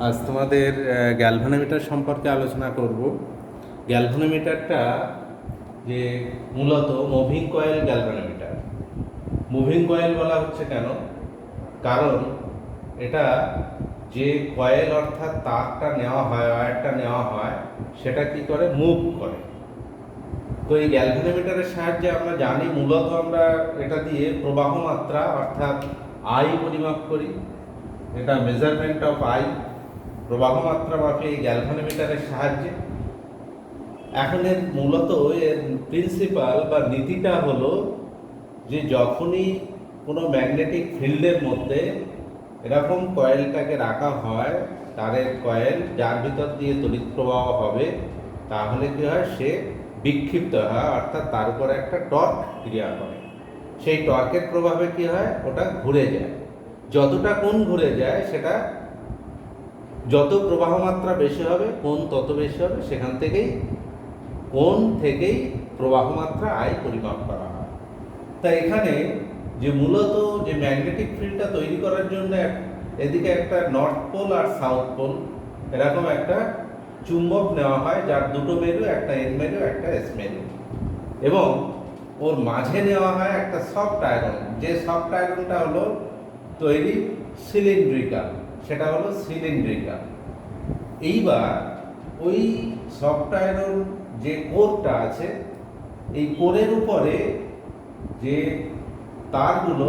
আজ তোমাদের গ্যালভানোমিটার সম্পর্কে আলোচনা করব। গ্যালভানোমিটারটা যে মূলত moving coil galvanometer. Moving coil বলা হচ্ছে কেন? কারণ এটা যে কয়েল অর্থাৎ তারটা নেওয়া হয়, ওয়্যারটা নেওয়া হয়, সেটা কি করে? মুভ করে। তো এই গ্যালভানোমিটারের সাহায্যে আমরা জানি মূলত আমরা এটা দিয়ে প্রবাহ মাত্রা অর্থাৎ আই পরিমাপ করি। এটা মেজারমেন্ট অফ আই, প্রবাহ মাত্রা মাপে এই গ্যালভানোমিটারের সাহায্যে। এখন এর মূলত এর প্রিন্সিপাল বা নীতিটা হলো যে যখনই কোনো ম্যাগনেটিক ফিল্ডের মধ্যে এরকম কয়েলটাকে রাখা হয়, তারের কয়েল যার ভিতর দিয়ে তড়িৎ প্রবাহ হবে, তাহলে কি হয়? সে বিক্ষিপ্ত হয়, অর্থাৎ তার উপরে একটা টর্ক ক্রিয়া করে। সেই টর্কের প্রভাবে কি হয়? ওটা ঘুরে যায়। যতটা কোণ ঘুরে যায়, সেটা যত প্রবাহ মাত্রা বেশি হবে, কোণ তত বেশি হবে। সেখান থেকেই কোণ থেকেই প্রবাহ মাত্রা আই পরিমাপ করা হয়। তা এখানে যে মূলত যে ম্যাগনেটিক ফিল্ডটা তৈরি করার জন্য এদিকে একটা নর্থ পোল আর সাউথ পোল, এরকম একটা চুম্বক নেওয়া হয়, যার দুটো মেরু, একটা এন মেরু, একটা এস মেরু, এবং ওর মাঝে নেওয়া হয় একটা সফট আয়রন। যে সফট আয়রনটা হলো তৈরি সিলিন্ড্রিক্যাল, সেটা হলো সিলিন্ড্রিক্যাল। এইবার ওই সফট আয়রন যে কোরটা আছে, এই কোরের উপরে যে তারগুলো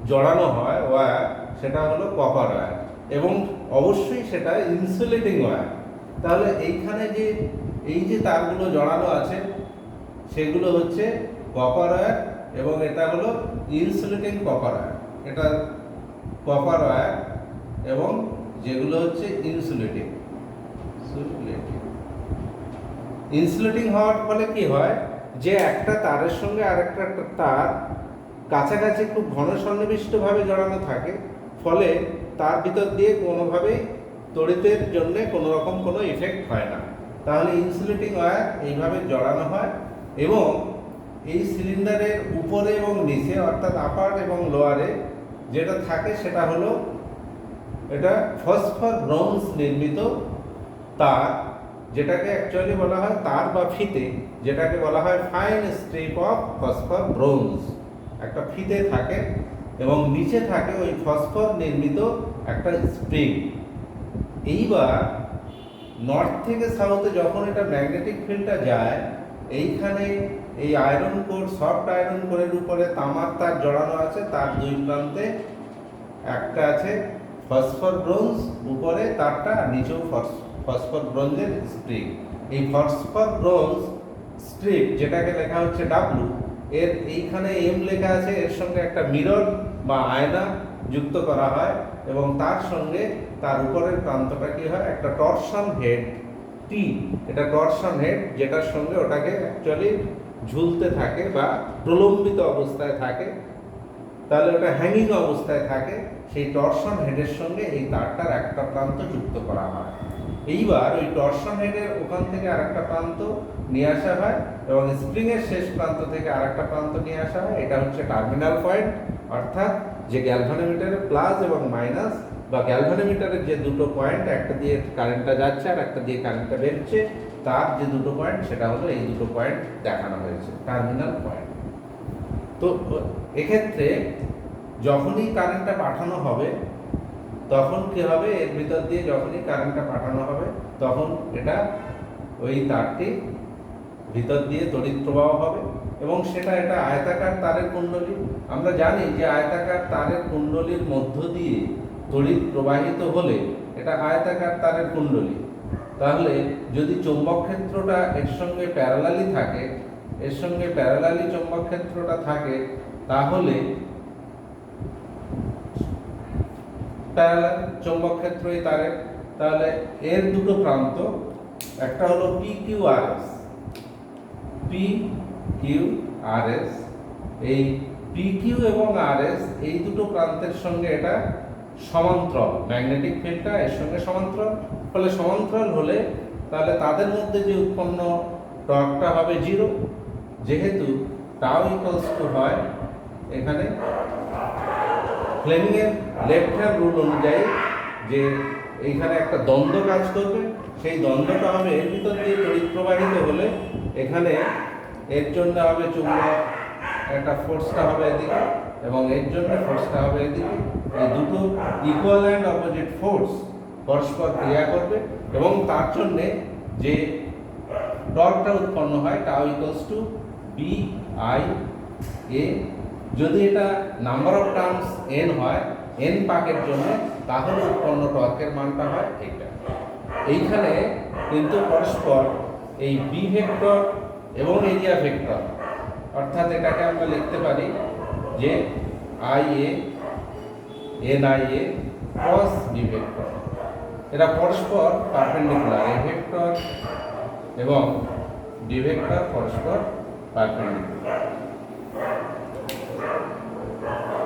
জড়ানো হয় ওয়্যার, সেটা হলো কপার ওয়্যার, এবং অবশ্যই সেটা ইনসুলেটিং ওয়্যার। তাহলে এইখানে যে এই যে তারগুলো জড়ানো আছে, সেগুলো হচ্ছে কপার ওয়্যার, এবং এটা হলো ইনসুলেটিং কপার ওয়্যার। এটা কপার ওয়্যার, এবং যেগুলো হচ্ছে ইনসুলেটিং। ইনসুলেটিং হওয়ার ফলে কি হয়? যে একটা তারের সঙ্গে আরেকটা তার কাছাকাছি খুব ঘন সন্নিবিষ্টভাবে জড়ানো থাকে, ফলে তার ভিতর দিয়ে কোনোভাবেই তড়িতের জন্য কোনো রকম কোনো ইফেক্ট হয় না। তাহলে ইনসুলেটিং ওয়্যার এইভাবে জড়ানো হয়, এবং এই সিলিন্ডারের উপরে এবং নিচে অর্থাৎ আপার এবং লোয়ারে যেটা থাকে, সেটা হলো এটা ফসফর ব্রোঞ্জ নির্মিত তার, যেটাকে অ্যাকচুয়ালি বলা হয় তার বা ফিতে, যেটাকে বলা হয় fine strip of phosphor bronze. একটা ফিতে থাকে, এবং নিচে থাকে ওই ফসফর নির্মিত একটা স্প্রিং। এইবার নর্থ থেকে সাউথে যখন এটা ম্যাগনেটিক ফিল্ডটা যায়, এইখানে এই আয়রন কোর, সফট আয়রন কোরের উপরে তামার তার জড়ানো আছে, তার দুই প্রান্তে একটা আছে ফসফর ব্রোঞ্জ, উপরে তারটা, আর নিচেও ফসফর ব্রোঞ্জের স্প্রিং। এই ফসফর ব্রোঞ্জ স্ট্রিপ, যেটাকে লেখা হচ্ছে ডাব্লু, এর এইখানে এম লেখা আছে, এর সঙ্গে একটা মিরর বা আয়না যুক্ত করা হয়, এবং তার সঙ্গে তার উপরের প্রান্তটা কি হয়? একটা টরশন হেড টি। এটা টরশন হেড, যেটার সঙ্গে ওটাকে অ্যাকচুয়ালি ঝুলতে থাকে বা প্রলম্বিত অবস্থায় থাকে, তাহলে ওটা হ্যাঙ্গিং অবস্থায় থাকে। সেই টরশন হেডের সঙ্গে এই তারটার একটা প্রান্ত যুক্ত করা হয়। এইবার ওই টরশন হেডের ওখান থেকে আরেকটা প্রান্ত নিয়ে আসা হয়, এবং স্প্রিংয়ের শেষ প্রান্ত থেকে আরেকটা প্রান্ত নিয়ে আসা হয়। এটা হচ্ছে টার্মিনাল পয়েন্ট, অর্থাৎ যে গ্যালভানোমিটারের প্লাস এবং মাইনাস, বা গ্যালভানোমিটারের যে দুটো পয়েন্ট, একটা দিয়ে কারেন্টটা যাচ্ছে আর একটা দিয়ে কারেন্টটা বেরোচ্ছে, তার যে দুটো পয়েন্ট, সেটা হলো এই দুটো পয়েন্ট দেখানো হয়েছে, টার্মিনাল পয়েন্ট। তো এক্ষেত্রে যখনই কারেন্টটা পাঠানো হবে, তখন কি হবে? এর ভিতর দিয়ে যখনই কারেন্টটা পাঠানো হবে, তখন এটা ওই তারটি ভিতর দিয়ে তড়িৎ প্রবাহ হবে, এবং সেটা এটা আয়তাকার তারের কুণ্ডলী। আমরা জানি যে আয়তাকার তারের কুণ্ডলীর মধ্য দিয়ে তড়িৎ প্রবাহিত হলে এটা আয়তাকার তারের কুণ্ডলী। তাহলে যদি চৌম্বক ক্ষেত্রটা এর সঙ্গে প্যারালালি থাকে, এর সঙ্গে প্যারালালি চৌম্বক ক্ষেত্রটা থাকে, তাহলে প্যারালাল চৌম্বক ক্ষেত্রই তারের, তাহলে এর দুটো প্রান্ত, একটা হলো P Q R S. P Q R S, এই পি কিউ এবং আর এস, এই দুটো প্রান্তের সঙ্গে এটা সমান্তরাল। ম্যাগনেটিক ফিল্ডটা এর সঙ্গে সমান্তরাল, ফলে সমান্তরাল হলে তাহলে তাদের মধ্যে যে উৎপন্ন টর্কটা হবে জিরো। যেহেতু টাউ ইকুয়ালস টু হয় এখানে ফ্লেমিংয়ের লেফট হ্যান্ড রুল অনুযায়ী যে এইখানে একটা দ্বন্দ্ব কাজ করবে, সেই দ্বন্দ্বটা হবে এর ভিতর দিয়ে তড়িৎ প্রবাহিত হলে এখানে এর জন্য হবে চুম্বক, একটা ফোর্সটা হবে এদিকে এবং এর জন্য ফোর্সটা হবে এদিকে। এই দুটো ইকুয়াল অ্যান্ড অপোজিট ফোর্স পরস্পর ক্রিয়া করবে এবং তার জন্যে যে টর্কটা উৎপন্ন হয় tau equals to B I A. যদি এটা নাম্বার অফ টার্মস এন হয়, এন পাকের জন্য, তাহলে উৎপন্ন টর্কের মানটা হয় এইটা। এইখানে কিন্তু পরস্পর এই বি ভেক্টর এবং এরিয়া ভেক্টর, অর্থাৎ এটাকে আমরা লিখতে পারি যে I A N I A cross B vector, এরা পরস্পর পারপেন্ডিকুলার। এ ভেক্টর এবং বি ভেক্টর পরস্পর পারপেন্ডিকুলার।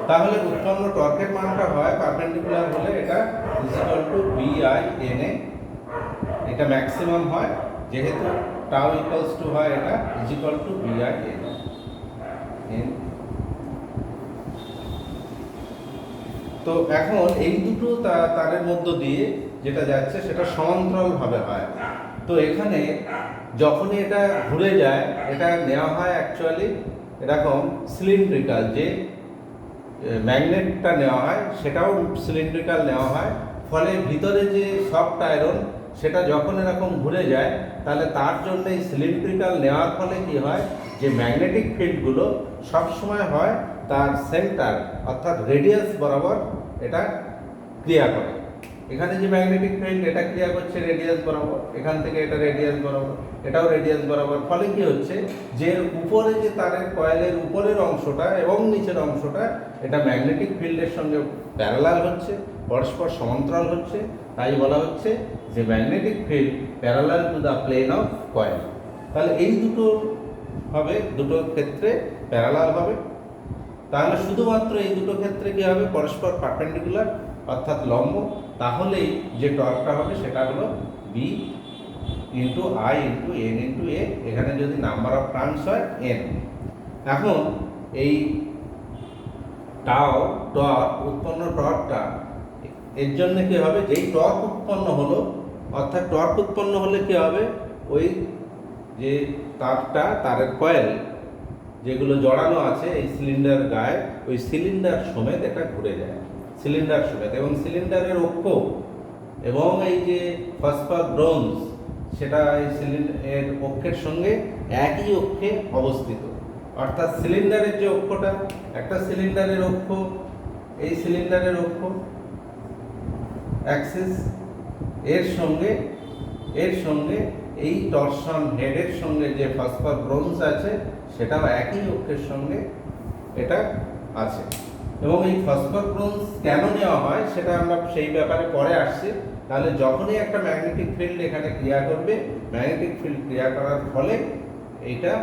তাহলে উৎপন্ন টর্কের মানটা হয় পারপেন্ডিকুলার হলে এটা equal to B I N A. এটা ম্যাক্সিমাম হয় যেহেতু টাউ ইকুয়ালস টু হয় এটা equal to B I N. তো এখন এই দুটো তারের মধ্য দিয়ে যেটা যাচ্ছে সেটা সমান্তরাল ভাবে হয়। তো এখানে যখনই এটা ঘুরে যায়, এটা নেওয়া হয় অ্যাকচুয়ালি এরকম সিলিন্ড্রিক্যাল, যে ম্যাগনেটটা নেওয়া হয় সেটাও সিলিন্ড্রিক্যাল নেওয়া হয়। ফলে ভিতরে যে সফট আয়রন সেটা যখন এরকম ঘুরে যায়, তাহলে তার জন্য এই সিলিন্ড্রিক্যাল নেওয়ার ফলে কি হয়, যে ম্যাগনেটিক ফিল্ডগুলো সবসময় হয় তার সেন্টার অর্থাৎ রেডিয়াস বরাবর এটা ক্রিয়া করে। এখানে যে ম্যাগনেটিক ফিল্ড এটা ক্রিয়া করছে রেডিয়াস বরাবর, এখান থেকে এটা রেডিয়াস বরাবর, এটাও রেডিয়াস বরাবর। ফলে কি হচ্ছে, যে উপরে যে তারের কয়েলের উপরের অংশটা এবং নিচের অংশটা এটা ম্যাগনেটিক ফিল্ডের সঙ্গে প্যারালাল হচ্ছে, পরস্পর সমান্তরাল হচ্ছে। তাই বলা হচ্ছে যে magnetic field parallel to the plane of coil. তাহলে এই দুটো হবে, দুটো ক্ষেত্রে প্যারালাল হবে। তাহলে শুধুমাত্র এই দুটো ক্ষেত্রে কি হবে, পরস্পর পারপেন্ডিকুলার অর্থাৎ লম্ব। তাহলেই যে টর্কটা হবে সেটা হলো B into I into N into A. এখানে যদি নাম্বার অফ টার্মস হয় এন। এখন এই টাও টর্ক, উৎপন্ন টর্কটা এর জন্য কি হবে, যেই টর্ক উৎপন্ন হলো, অর্থাৎ টর্ক উৎপন্ন হলে কি হবে, ওই যে তারটা, তারের কয়েল যেগুলো জড়ানো আছে এই সিলিন্ডার গায়ে, ওই সিলিন্ডার সমেত এটা ঘুরে যায়, সিলিন্ডার সমেত। এবং সিলিন্ডারের অক্ষ এবং এই যে ফসফর ব্রোঞ্জ সেটা এই এর অক্ষের সঙ্গে একই অক্ষে অবস্থিত। অর্থাৎ সিলিন্ডারের যে অক্ষটা, একটা সিলিন্ডারের অক্ষ, এই সিলিন্ডারের অক্ষ অ্যাক্সিস, এর সঙ্গে এই টরশন হেডের সঙ্গে যে ফসফর ব্রোঞ্জ আছে সেটাও একই অক্ষের সঙ্গে এটা আছে। এবং এই ফসফর ব্রোঞ্জ কেন নেওয়া হয় সেটা আমরা সেই ব্যাপারে পরে আসছি। তাহলে যখনই একটা ম্যাগনেটিক ফিল্ড এখানে ক্রিয়া করবে, ম্যাগনেটিক ফিল্ড ক্রিয়া করার ফলে এইটা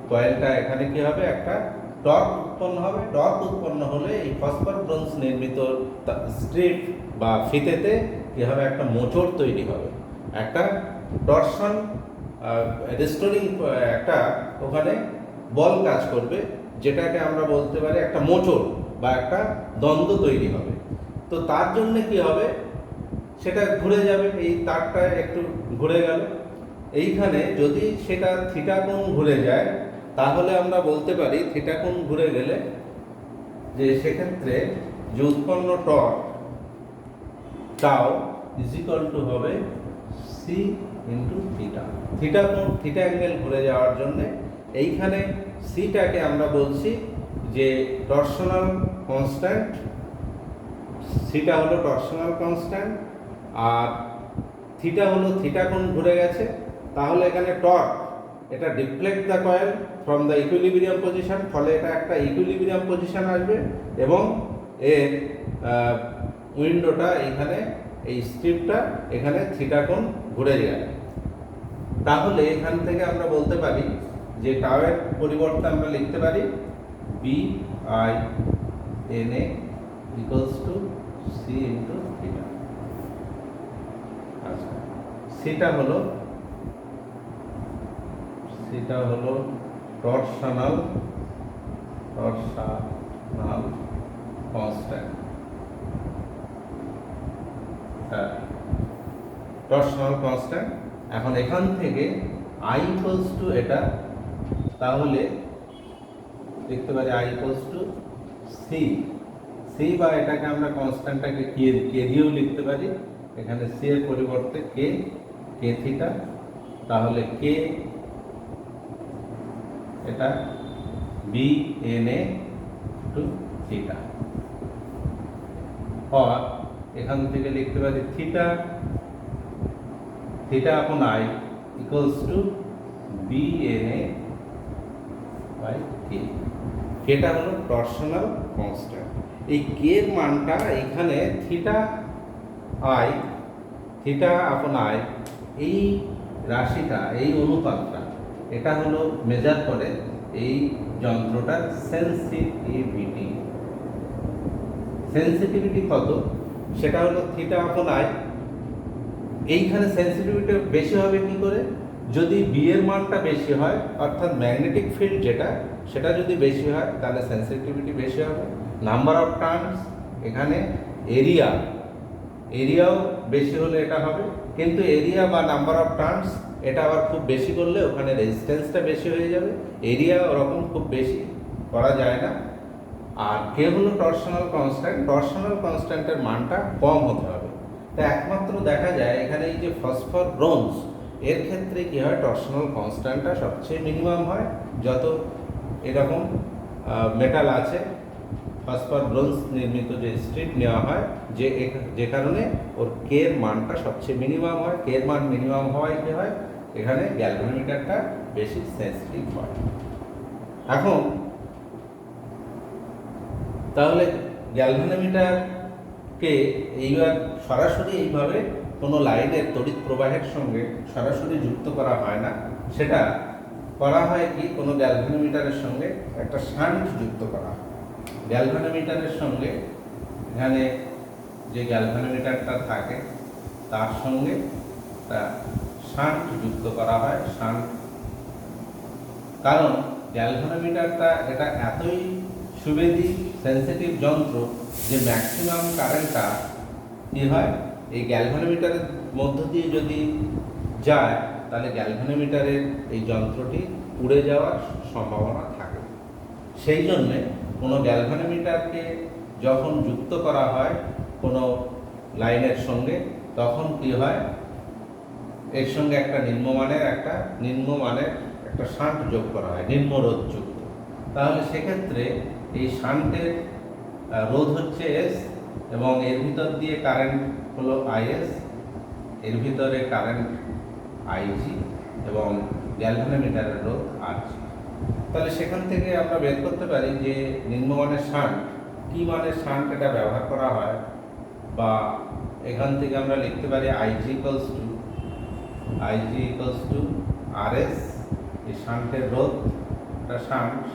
কয়েলটা এখানে কি হবে, একটা টর্ক উৎপন্ন হবে। টর্ক উৎপন্ন হলে এই ফসফর ব্রোঞ্জ নির্মিত স্ট্রিপ বা ফিতেতে কি হবে, একটা মোচড় তৈরি হবে, একটা টরশন রেস্টোরিং একটা ওখানে বল কাজ করবে, যেটাকে আমরা বলতে পারি একটা মোচড় বা একটা দ্বন্দ্ব তৈরি হবে। তো তার জন্য কি হবে, সেটা ঘুরে যাবে, এই তারটা একটু ঘুরে গেল। এইখানে যদি সেটা থিটা কোণ ঘুরে যায়, তাহলে আমরা বলতে পারি থিটা কোণ ঘুরে গেলে যে সেক্ষেত্রে যে উৎপন্ন টর্ক টাও ইজ ইকুয়াল টু হবে সি ইন্টু থিটা। থিটা কোণ, থিটা অ্যাঙ্গেল ঘুরে যাওয়ার জন্য এইখানে সিটাকে আমরা বলছি যে টরশনাল কনস্ট্যান্ট, সিটা হলো টরশনাল কনস্ট্যান্ট, আর থিটা হলো থিটা কোণ ঘুরে গেছে। তাহলে এখানে টর্ক, এটা deflect the coil from the equilibrium position, ফলে এটা একটা ইকুইলিব্রিয়াম পজিশন আসবে এবং এর উইন্ডোটা এখানে, এই স্ট্রিপটা এখানে থিটা কোণ ঘুরে যায়। তাহলে এখান থেকে আমরা বলতে পারি যে টাওয়ের পরিবর্তে আমরা লিখতে পারি B I N A equals to C into theta. আচ্ছা, সিটা হলো টরশনাল কনস্ট্যান্ট। Torsional constant. এখন এখান থেকে আই ইকুয়ালস টু এটা, তাহলে লিখতে পারি I equals to C. C বা এটাকে আমরা কনস্ট্যান্টটাকে কে দিয়েও লিখতে পারি, এখানে সি এর পরিবর্তে কে থিটা, তাহলে কে এটা B N A two theta. আর এখান থেকে লিখতে পারি theta upon I equals to B N A by K. কেটা হলো টরশনাল কনস্ট্যান্ট। এই কে এর মানটা এখানে থিটা আপন আই, এই রাশিটা, এই অনুপাতটা, এটা হলো মেজার করে এই যন্ত্রটার সেন্সিটিভিটি কত, সেটা হলো থিটা আপন আই। এইখানে সেন্সিটিভিটি বেশি হবে কি করে, যদি বি এর মানটা বেশি হয়, অর্থাৎ ম্যাগনেটিক ফিল্ড যেটা, সেটা যদি বেশি হয় তাহলে সেন্সিটিভিটি বেশি হবে। নাম্বার অফ টার্নস, এখানে এরিয়াও বেশি হলে এটা হবে, কিন্তু এরিয়া বা নাম্বার অফ টার্নস এটা আবার খুব বেশি করলে ওখানে রেজিস্ট্যান্সটা বেশি হয়ে যাবে। এরিয়া ওরকম খুব বেশি করা যায় না। আর কে হলো টরশনাল কনস্ট্যান্টের মানটা কম হতে হবে। তা একমাত্র দেখা যায় এখানে এই যে ফসফর ব্রোঞ্জ, এর ক্ষেত্রে কি হয়, টরশনাল কনস্ট্যান্টটা সবচেয়ে মিনিমাম হয়। যত এরকম মেটাল আছে, ফসফর ব্রোঞ্জ নির্মিত যে স্ট্রিপ নেওয়া হয়, যে কারণে ওর কে এর মানটা সবচেয়ে মিনিমাম হয়। কে এর মান মিনিমাম হওয়ায় কি হয়, এখানে গ্যালভানোমিটারটা বেশি সেন্সিটিভ হয়। এখন তাহলে গ্যালভানোমিটারকে এইবার সরাসরি এইভাবে কোনো লাইনের তড়িৎ প্রবাহের সঙ্গে সরাসরি যুক্ত করা হয় না, সেটা করা হয় কি, কোনো গ্যালভানোমিটারের সঙ্গে একটা শান্ট যুক্ত করা হয়। গ্যালভানোমিটারের সঙ্গে এখানে যে গ্যালভানোমিটারটা থাকে তার সঙ্গে একটা শান্ট যুক্ত করা হয়। কারণ গ্যালভানোমিটারটা এটা এতই সুবেদী সেন্সিটিভ যন্ত্র যে ম্যাক্সিমাম কারেন্টটা কি হয়, এই গ্যালভানোমিটারের মধ্য দিয়ে যদি যায় তাহলে গ্যালভানোমিটারের এই যন্ত্রটি পুড়ে যাওয়ার সম্ভাবনা থাকে। সেই জন্যে কোনো গ্যালভানোমিটারকে যখন যুক্ত করা হয় কোনো লাইনের সঙ্গে, তখন কি হয়, এর সঙ্গে একটা নিম্নমানের একটা শান্ট যোগ করা হয়, নিম্নরোধ যুক্ত। তাহলে সেক্ষেত্রে এই শান্টের রোধ হচ্ছে এস, এবং এর ভিতর দিয়ে কারেন্ট হলো আইএস, এর ভিতরে কারেন্ট আইজি, এবং গ্যালভানোমিটারের রোধ আরজি। তাহলে সেখান থেকে আমরা বের করতে পারি যে নিম্নমানের শান্ট, কি মানের শান্ট এটা ব্যবহার করা হয়, বা এখান থেকে আমরা লিখতে পারি আইজি ইকুয়ালস টু আরএস। এই শান্টের রোধ,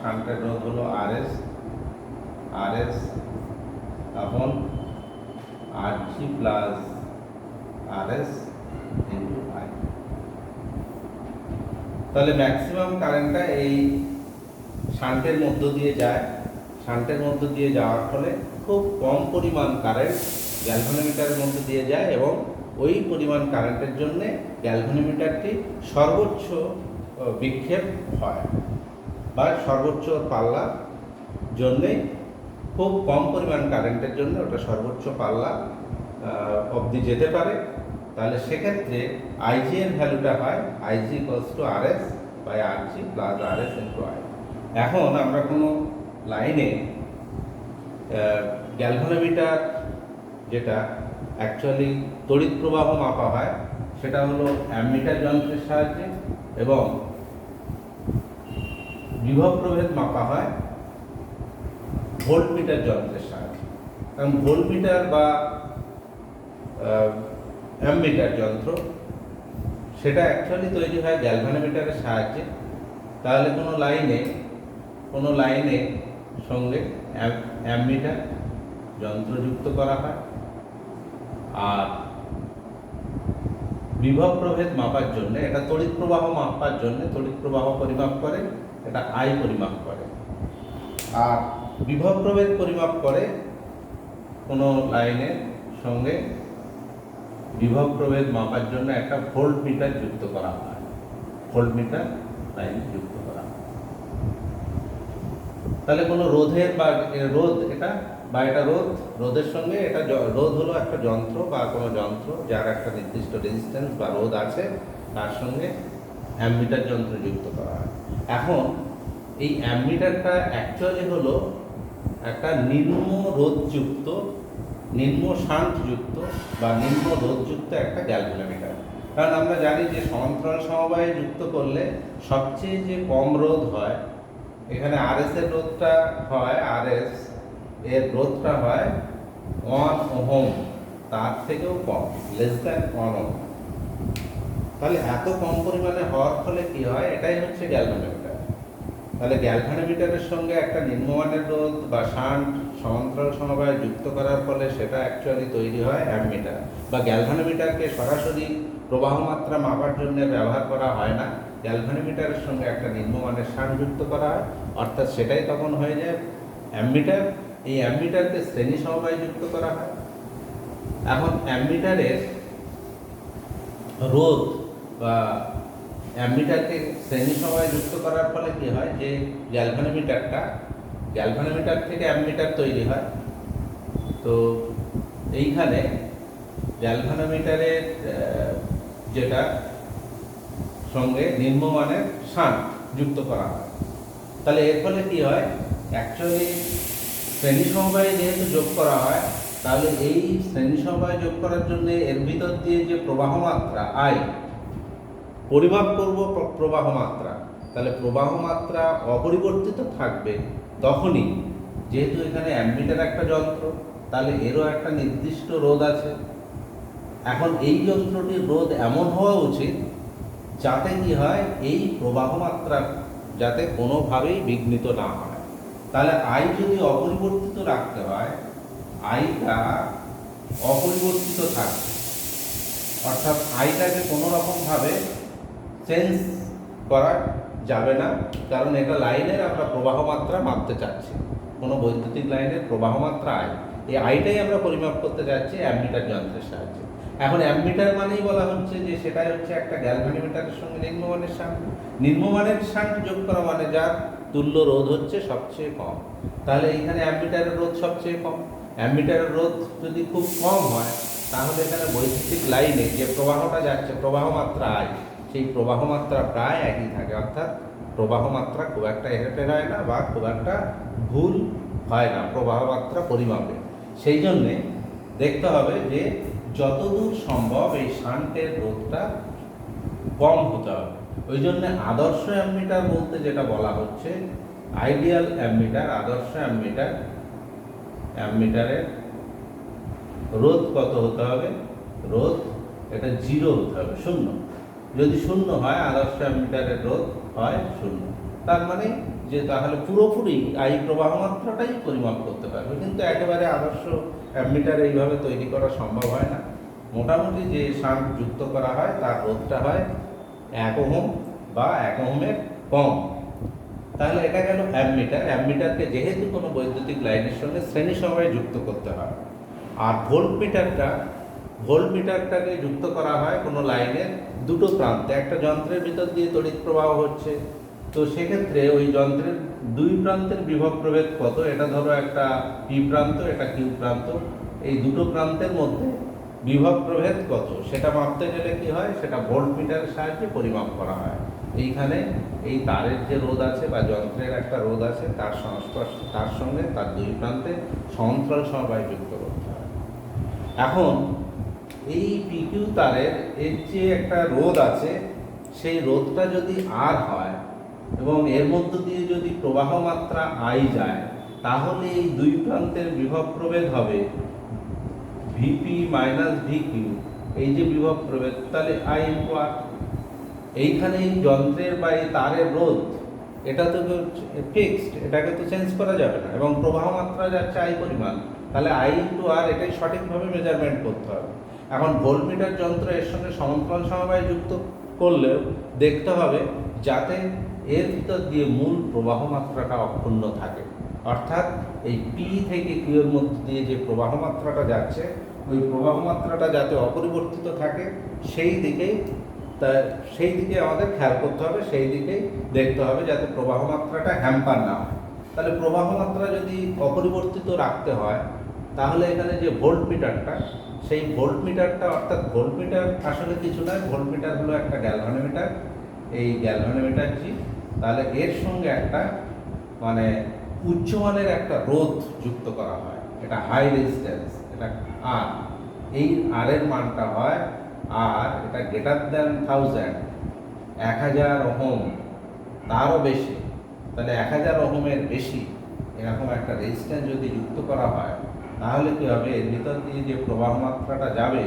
শান্টের রোধ হলো আরএস আপন আরজি প্লাস আরএস ইন্টু আই। তাহলে ম্যাক্সিমাম কারেন্টটা এই শান্টের মধ্য দিয়ে যায়। শান্টের মধ্য দিয়ে যাওয়ার ফলে খুব কম পরিমাণ কারেন্ট গ্যালভানোমিটারের মধ্য দিয়ে যায়, এবং ওই পরিমাণ কারেন্টের জন্যে গ্যালভানোমিটারটি সর্বোচ্চ বিক্ষেপ হয়, বা সর্বোচ্চ পাল্লার জন্যে, খুব কম পরিমাণ কারেন্টের জন্য ওটা সর্বোচ্চ পাল্লা অবধি যেতে পারে। তাহলে সেক্ষেত্রে আইজি এর ভ্যালুটা হয় IG equals to RS by RG plus RS into I. এখন আমরা কোনো লাইনে গ্যালভানোমিটার, যেটা অ্যাকচুয়ালি তড়িৎ প্রবাহ মাপা হয়, সেটা হলো অ্যামমিটার যন্ত্রের সাহায্যে, এবং বিভব প্রভেদ মাপা হয় ভোল্টমিটার যন্ত্রের সাহায্যে। কারণ ভোল্টমিটার বা অ্যামমিটার যন্ত্র, সেটা অ্যাকচুয়ালি তৈরি হয় গ্যালভানোমিটারের সাহায্যে। তাহলে কোনো লাইনে সঙ্গে অ্যামমিটার যন্ত্র যুক্ত করা হয়, আর বিভব প্রভেদ মাপার জন্য, এটা তড়িৎ প্রবাহ মাপার জন্য, তড়িৎ প্রবাহ পরিমাপ করে, এটা আই পরিমাপ করে। আর বিভব প্রভেদ পরিমাপ করে কোনো লাইনের সঙ্গে বিভব প্রভেদ মাপার জন্য একটা ভোল্ট মিটার যুক্ত করা হয়, ভোল্ট মিটার লাইন যুক্ত করা হয়। তাহলে কোনো রোধের বা রোধ এটা বা এটা রোধের সঙ্গে এটা রোধ হলো একটা যন্ত্র বা কোনো যন্ত্র যার একটা নির্দিষ্ট রেজিস্ট্যান্স বা রোধ আছে, তার সঙ্গে অ্যামমিটার যন্ত্র যুক্ত করা হয়। এখন এই অ্যামমিটারটা অ্যাকচুয়ালি হলো একটা নিম্ন রোধযুক্ত, নিম্ন শান্টযুক্ত বা নিম্ন রোধযুক্ত একটা গ্যালভানোমিটার। কারণ আমরা জানি যে সমান্তরাল সমবায়ে যুক্ত করলে সবচেয়ে যে কম রোধ হয়, এখানে আরএস এর রোধটা হয়, আরএস এর রোধটা হয় 1 ওহম, তার থেকেও কম, লেস দ্যান 1 ওহম। তাহলে এত কম পরিমাণে হওয়ার ফলে কি হয়, এটাই হচ্ছে গ্যালভানোমিটার। তাহলে গ্যালভানোমিটারের সঙ্গে একটা নিম্নমানের রোধ বা শান্ট সমান্তরাল সমবায়ে যুক্ত করার ফলে সেটা অ্যাকচুয়ালি তৈরি হয় অ্যামমিটার। বা গ্যালভানোমিটারকে সরাসরি প্রবাহ মাত্রা মাপার জন্য ব্যবহার করা হয় না, গ্যালভানোমিটারের সঙ্গে একটা নিম্নমানের শান্ট যুক্ত করা হয়, অর্থাৎ সেটাই তখন হয়ে যায় অ্যামমিটার। এই অ্যামমিটারকে শ্রেণী সমবায়ে যুক্ত করা হয়। এখন অ্যামমিটারের রোধ বা অ্যামমিটারকে শ্রেণী সমবায়ে যুক্ত করার ফলে কি হয়, যে গ্যালভানোমিটার থেকে অ্যামমিটার তৈরি হয়। তো এইখানে গ্যালভানোমিটারের যেটা সঙ্গে নিম্নমানের শান্ট যুক্ত করা হয়। তাহলে এর ফলে কি হয়, অ্যাকচুয়ালি শ্রেণী সমবায়ে যেহেতু যোগ করা হয়, তাহলে এই শ্রেণী সমবায়ে যোগ করার জন্য এর ভিতর দিয়ে যে প্রবাহ মাত্রা আই পরিমাপ করব, প্রবাহ মাত্রা, তাহলে প্রবাহ মাত্রা অপরিবর্তিত থাকবে তখনই, যেহেতু এখানে অ্যামমিটার একটা যন্ত্র, তাহলে এরও একটা নির্দিষ্ট রোধ আছে। এখন এই যন্ত্রটির রোধ এমন হওয়া উচিত যাতে কি হয়, এই প্রবাহ মাত্রা যাতে কোনোভাবেই বিঘ্নিত না হয়। তাহলে আই যদি অপরিবর্তিত রাখতে হয়, আইটা অপরিবর্তিত থাকবে, অর্থাৎ আইটাকে কোনো রকমভাবে চেঞ্জ করা যাবে না, কারণ এটা লাইনের আমরা প্রবাহ মাত্রা মাপতে চাচ্ছি, কোনো বৈদ্যুতিক লাইনের প্রবাহ মাত্রা আই, এই আইটাই আমরা পরিমাপ করতে যাচ্ছি অ্যামমিটার যন্ত্রের সাহায্যে। এখন অ্যামমিটার মানেই বলা হচ্ছে যে সেটাই হচ্ছে একটা গ্যালভানোমিটারের সঙ্গে নিম্নমানের শান্ট। নিম্নমানের শান্ট যোগ করা মানে যার তুল্য রোধ হচ্ছে সবচেয়ে কম। তাহলে এখানে অ্যামমিটারের রোধ সবচেয়ে কম। অ্যামমিটারের রোধ যদি খুব কম হয়, তাহলে এখানে বৈদ্যুতিক লাইনে যে প্রবাহটা যাচ্ছে, প্রবাহ মাত্রা আই, সেই প্রবাহ মাত্রা প্রায় একই থাকে, অর্থাৎ প্রবাহ মাত্রা খুব একটা হেরফের হয় না বা খুব একটা ভুল হয় না প্রবাহ মাত্রা পরিমাপে। সেই জন্যে দেখতে হবে যে যতদূর সম্ভব এই শান্টের রোধটা কম হতে হবে। ওই জন্য আদর্শ অ্যামমিটার বলতে যেটা বলা হচ্ছে, আইডিয়াল অ্যামমিটার, আদর্শ অ্যামমিটারের রোধ কত হতে হবে, রোধ এটা 0 হতে হবে, 0। যদি 0 হয়, আদর্শ অ্যামমিটারের রোধ হয় 0, তার মানে যে তাহলে পুরোপুরি আই প্রবাহ মাত্রাটাই পরিমাপ করতে পারবে। কিন্তু একেবারে আদর্শ অ্যামমিটার এইভাবে তৈরি করা সম্ভব হয় না। মোটামুটি যে শান্ট যুক্ত করা হয় তার রোধটা হয় 1 ওহম বা 1 ওহমের কম। তাহলে এটা গেল অ্যামমিটার। অ্যামমিটারকে যেহেতু কোনো বৈদ্যুতিক লাইনের সঙ্গে শ্রেণী সমবায়ে যুক্ত করতে হয়। আর ভোল্টমিটারটাকে যুক্ত করা হয় কোনো লাইনের দুটো প্রান্তে, একটা যন্ত্রের ভিতর দিয়ে তড়িৎ প্রবাহ হচ্ছে, তো সেক্ষেত্রে ওই যন্ত্রের দুই প্রান্তের বিভব প্রভেদ কত, এটা ধরো একটা পি প্রান্ত, এটা কিউ প্রান্ত, এই দুটো প্রান্তের মধ্যে বিভব প্রভেদ কত সেটা মাপতে গেলে কি হয়, সেটা ভোল্টমিটারের সাহায্যে পরিমাপ করা হয়। এইখানে এই তারের যে রোধ আছে বা যন্ত্রের একটা রোধ আছে, তার সংস্পর্শ, তার সঙ্গে তার দুই প্রান্তে সমান্তরাল সমবায়ে যুক্ত করতে হয়। এখন এই পিকিউ তারের এর যে একটা রোধ আছে, সেই রোধটা যদি আর হয় এবং এর মধ্য দিয়ে যদি প্রবাহ মাত্রা আই যায়, তাহলে এই দুই প্রান্তের বিভব প্রভেদ হবে ভিপি মাইনাস ভিকিউ, এই যে বিভব প্রভেদ, তাহলে আই ইন্টু আর। এইখানে এই যন্ত্রের বা এই তারের রোধ এটা তো ফিক্সড, এটাকে তো চেঞ্জ করা যাবে না, এবং প্রবাহ মাত্রা যাচ্ছে আই পরিমাণ, তাহলে আই ইন্টু আর, এটাই সঠিকভাবে মেজারমেন্ট করতে হবে। এখন ভোল্টমিটার যন্ত্র এর সঙ্গে সমান্তরাল সমবায়ে যুক্ত করলেও দেখতে হবে যাতে এর ভিতর দিয়ে মূল প্রবাহ মাত্রাটা অক্ষুণ্ণ থাকে, অর্থাৎ এই পি থেকে কিউ এর মধ্যে দিয়ে যে প্রবাহ মাত্রাটা যাচ্ছে, ওই প্রবাহ মাত্রাটা যাতে অপরিবর্তিত থাকে সেই দিকেই সেই দিকে আমাদের খেয়াল করতে হবে, সেই দিকেই দেখতে হবে যাতে প্রবাহ মাত্রাটা হ্যাম্পার না হয়। তাহলে প্রবাহ মাত্রা যদি অপরিবর্তিত রাখতে হয় তাহলে এখানে যে ভোল্ট মিটারটা, সেই ভোল্ট মিটারটা, অর্থাৎ ভোল্ট মিটার আসলে কিছু নয়, ভোল্ট মিটার হলো একটা গ্যালভানোমিটার। এই গ্যালভানোমিটারটি তাহলে এর সঙ্গে একটা মানে উচ্চমানের একটা রোধ যুক্ত করা হয়, এটা হাই রেজিস্ট্যান্স, এটা আর এই আর এর মানটা হয় আর এটা গ্রেটার দ্যান 1000 ওহম, তারও বেশি। তাহলে 1000 ওহমের বেশি এরকম একটা রেজিস্ট্যান্স যদি যুক্ত করা হয় তাহলে কী হবে, এর ভিতর দিয়ে যে প্রবাহ মাত্রাটা যাবে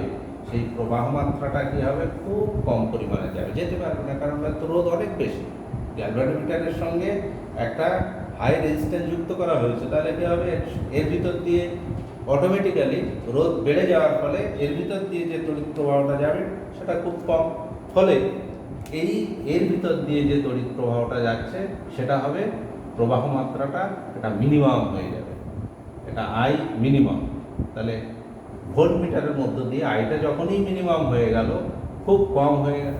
সেই প্রবাহ মাত্রাটা কী হবে, খুব কম পরিমাণে যাবে, যেতে পারবে না, কারণ তো রোধ অনেক বেশি। গ্যালভানোমিটারের সঙ্গে একটা হাই রেজিস্ট্যান্স যুক্ত করা হয়েছে, তাহলে কী হবে, এর ভিতর দিয়ে অটোমেটিক্যালি রোধ বেড়ে যাওয়ার ফলে এর ভিতর দিয়ে যে তড়িৎ প্রবাহটা যাবে সেটা খুব কম। ফলে এর ভিতর দিয়ে যে তড়িৎ প্রবাহটা যাচ্ছে সেটা হবে প্রবাহ মাত্রাটা এটা মিনিমাম হয়ে যাবে, এটা আই মিনিমাম। তাহলে ভোল্ট মিটারের মধ্য দিয়ে আইটা যখনই মিনিমাম হয়ে গেল, খুব কম হয়ে গেল,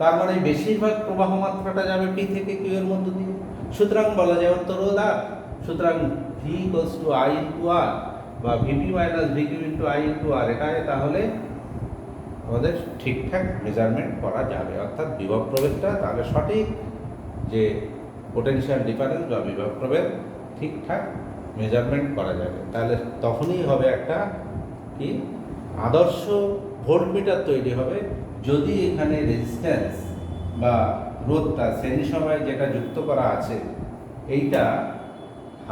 তার মানে বেশিরভাগ প্রবাহ মাত্রাটা যাবে পি থেকে কিউ এর মধ্য দিয়ে। সুতরাং বলা যাবে তো রোধ আর, সুতরাং V equals to I into R বা VP minus VQ into I into R, এটাই তাহলে আমাদের ঠিকঠাক মেজারমেন্ট করা যাবে, অর্থাৎ বিভব প্রভেদটা তাহলে সঠিক যে পোটেনশিয়াল ডিফারেন্স বা বিভব প্রভেদ ঠিকঠাক মেজারমেন্ট করা যাবে। তাহলে তখনই হবে একটা কি আদর্শ ভোল্টমিটার তৈরি হবে, যদি এখানে রেজিস্ট্যান্স বা রোধটা শ্রেণী সময় যেটা যুক্ত করা আছে এইটা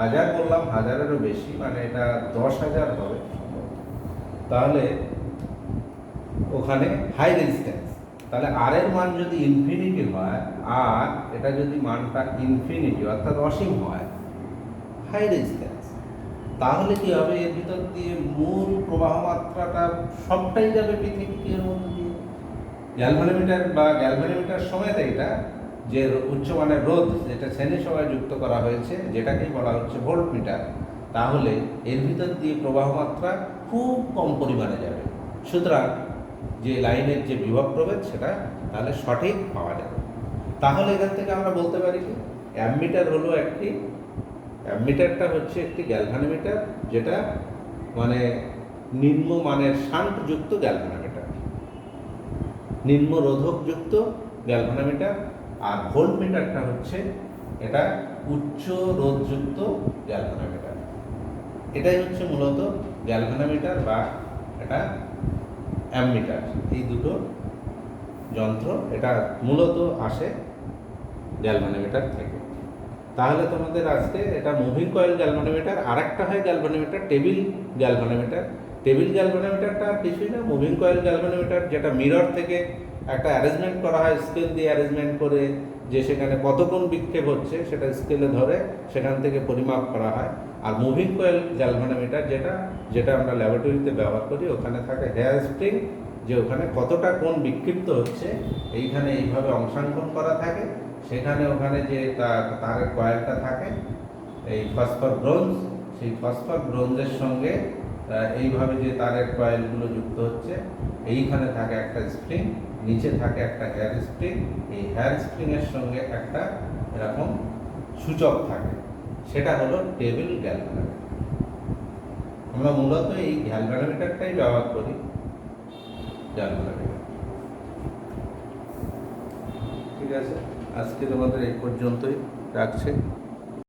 1000 বললাম, 1000-এরও বেশি, মানে এটা 10,000 হবে তাহলে ওখানে হাই রেজিস্ট্যান্স। তাহলে আর এর মান যদি ইনফিনিটি হয় আর এটা যদি মানটা ইনফিনিটি অর্থাৎ অসীম হয়, হাই রেজিস্ট্যান্স, তাহলে কি হবে, এর ভিতর দিয়ে মূল প্রবাহ মাত্রাটা সবটাই যাবে পৃথিবীর মধ্যে দিয়ে। গ্যালভানোমিটার সমেত এটা যে উচ্চমানের রোধ যেটা শ্রেণী সময় যুক্ত করা হয়েছে, যেটাকেই বলা হচ্ছে ভোল্ট মিটার, তাহলে এর ভিতর দিয়ে প্রবাহ মাত্রা খুব কম পরিমাণে যাবে। সুতরাং যে লাইনের যে বিভব প্রভেদ সেটা তাহলে সঠিক পাওয়া যাবে। তাহলে এখান থেকে আমরা বলতে পারি কি অ্যামমিটার হলো একটি, অ্যামমিটারটা হচ্ছে একটি গ্যালভানোমিটার, যেটা মানে নিম্নমানের শান্টযুক্ত গ্যালভানোমিটার, নিম্ন রোধকযুক্ত গ্যালভানোমিটার। আর ভোল্টমিটারটা হচ্ছে এটা উচ্চ রোধযুক্ত গ্যালভানোমিটার। এটাই হচ্ছে মূলত গ্যালভানোমিটার বা এটা অ্যামমিটার, এই দুটো যন্ত্র এটা মূলত আসে গ্যালভানোমিটার থেকে। তাহলে তোমাদের আজকে এটা মুভিং কয়েল গ্যালভানোমিটার, আর একটা হয় গ্যালভানোমিটার টেবিল গ্যালভানোমিটার। টেবিল গ্যালভানোমিটারটা কিছুই না, মুভিং কয়েল গ্যালভানোমিটার, যেটা মিরর থেকে একটা অ্যারেঞ্জমেন্ট করা হয়, স্কেল দিয়ে অ্যারেঞ্জমেন্ট করে, যে সেখানে কত কোণ বিক্ষেপ হচ্ছে সেটা স্কেলে ধরে সেখান থেকে পরিমাপ করা হয়। আর মুভিং কয়েল গ্যালভানোমিটার যেটা আমরা ল্যাবরেটরিতে ব্যবহার করি, ওখানে থাকে হেয়ার স্প্রিং, যে ওখানে কতটা কোণ বিক্ষিপ্ত হচ্ছে এইখানে এইভাবে অংশাঙ্কন করা থাকে, সেখানে ওখানে যে তারের কয়েলটা থাকে এই ফসফর ব্রোঞ্জ, সেই ফসফর ব্রোঞ্জের সঙ্গে এইভাবে যে তারের কয়েলগুলো যুক্ত হচ্ছে, এইখানে থাকে একটা স্প্রিং, নিচে থাকে একটা হেয়ার স্প্রিং, এই হেয়ার স্প্রিংয়ের সঙ্গে একটা এরকম সূচক থাকে, সেটা হলো টেবিল গ্যালভানোমিটার। আমরা মূলত এই গ্যালভানোমিটারটাই ব্যবহার করি, গ্যালভানোমিটার। ঠিক আছে, আজকে তোমাদের এই পর্যন্তই রাখছে।